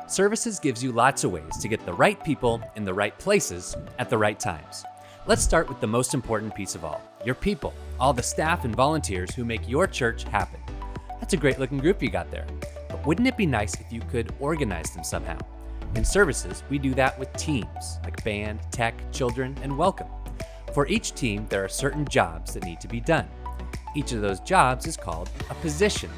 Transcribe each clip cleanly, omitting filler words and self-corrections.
Services gives you lots of ways to get the right people in the right places at the right times. Let's start with the most important piece of all, your people, all the staff and volunteers who make your church happen. That's a great looking group you got there. But wouldn't it be nice if you could organize them somehow? In services, we do that with teams like band, tech, children, and welcome. For each team, there are certain jobs that need to be done. Each of those jobs is called a position.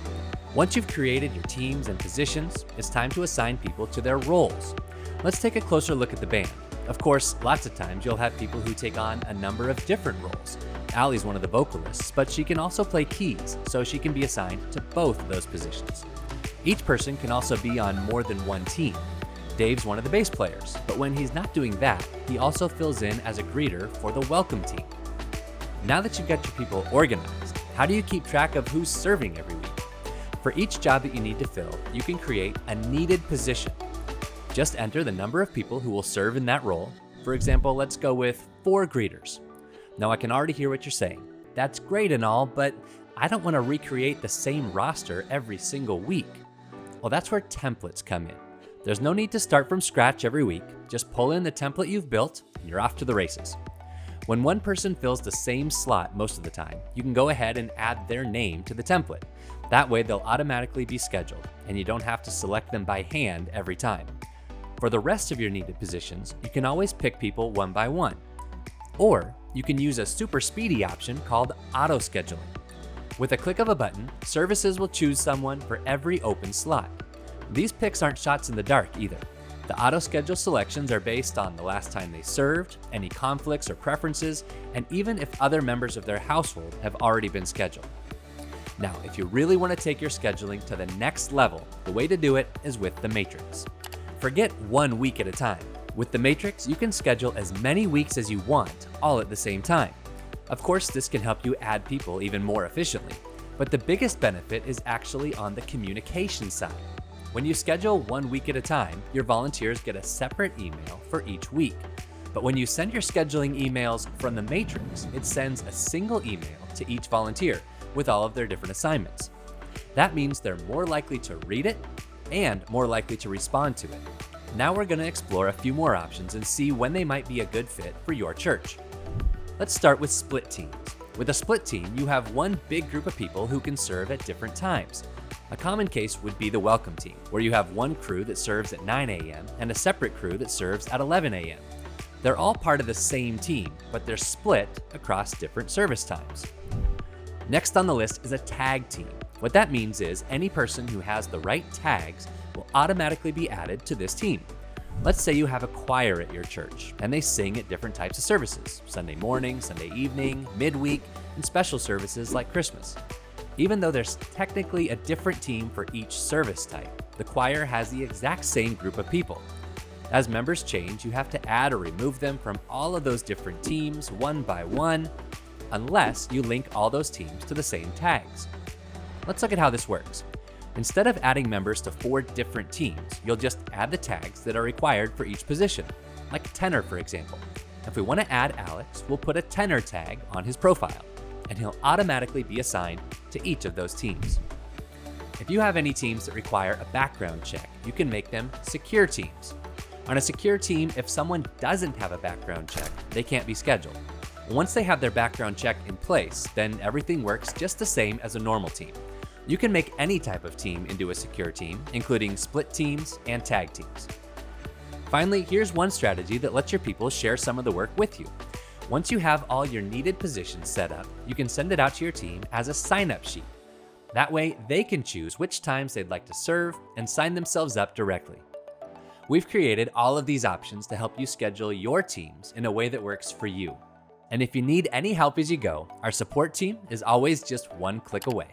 Once you've created your teams and positions, it's time to assign people to their roles. Let's take a closer look at the band. Of course, lots of times you'll have people who take on a number of different roles. Allie's one of the vocalists, but she can also play keys, so she can be assigned to both of those positions. Each person can also be on more than one team. Dave's one of the bass players, but when he's not doing that, he also fills in as a greeter for the welcome team. Now that you've got your people organized, how do you keep track of who's serving every week? For each job that you need to fill, you can create a needed position. Just enter the number of people who will serve in that role. For example, let's go with 4 greeters. Now I can already hear what you're saying. That's great and all, but I don't want to recreate the same roster every single week. Well, that's where templates come in. There's no need to start from scratch every week. Just pull in the template you've built and you're off to the races. When one person fills the same slot most of the time, you can go ahead and add their name to the template. That way they'll automatically be scheduled and you don't have to select them by hand every time. For the rest of your needed positions, you can always pick people one by one. Or you can use a super speedy option called auto scheduling. With a click of a button, services will choose someone for every open slot. These picks aren't shots in the dark either. The auto schedule selections are based on the last time they served, any conflicts or preferences, and even if other members of their household have already been scheduled. Now, if you really want to take your scheduling to the next level, the way to do it is with the Matrix. Forget 1 week at a time. With the Matrix, you can schedule as many weeks as you want, all at the same time. Of course, this can help you add people even more efficiently, but the biggest benefit is actually on the communication side. When you schedule 1 week at a time, your volunteers get a separate email for each week. But when you send your scheduling emails from the Matrix, it sends a single email to each volunteer with all of their different assignments. That means they're more likely to read it and more likely to respond to it. Now we're going to explore a few more options and see when they might be a good fit for your church. Let's start with split teams. With a split team, you have one big group of people who can serve at different times. A common case would be the welcome team, where you have one crew that serves at 9 a.m. and a separate crew that serves at 11 a.m. They're all part of the same team, but they're split across different service times. Next on the list is a tag team. What that means is any person who has the right tags will automatically be added to this team. Let's say you have a choir at your church and they sing at different types of services, Sunday morning, Sunday evening, midweek, and special services like Christmas. Even though there's technically a different team for each service type, the choir has the exact same group of people. As members change, you have to add or remove them from all of those different teams one by one, unless you link all those teams to the same tags. Let's look at how this works. Instead of adding members to 4 different teams, you'll just add the tags that are required for each position, like a tenor, for example. If we want to add Alex, we'll put a tenor tag on his profile, and he'll automatically be assigned to each of those teams. If you have any teams that require a background check, you can make them secure teams. On a secure team, if someone doesn't have a background check, they can't be scheduled. Once they have their background check in place, then everything works just the same as a normal team. You can make any type of team into a secure team, including split teams and tag teams. Finally, here's one strategy that lets your people share some of the work with you. Once you have all your needed positions set up, you can send it out to your team as a sign-up sheet. That way, they can choose which times they'd like to serve and sign themselves up directly. We've created all of these options to help you schedule your teams in a way that works for you. And if you need any help as you go, our support team is always just one click away.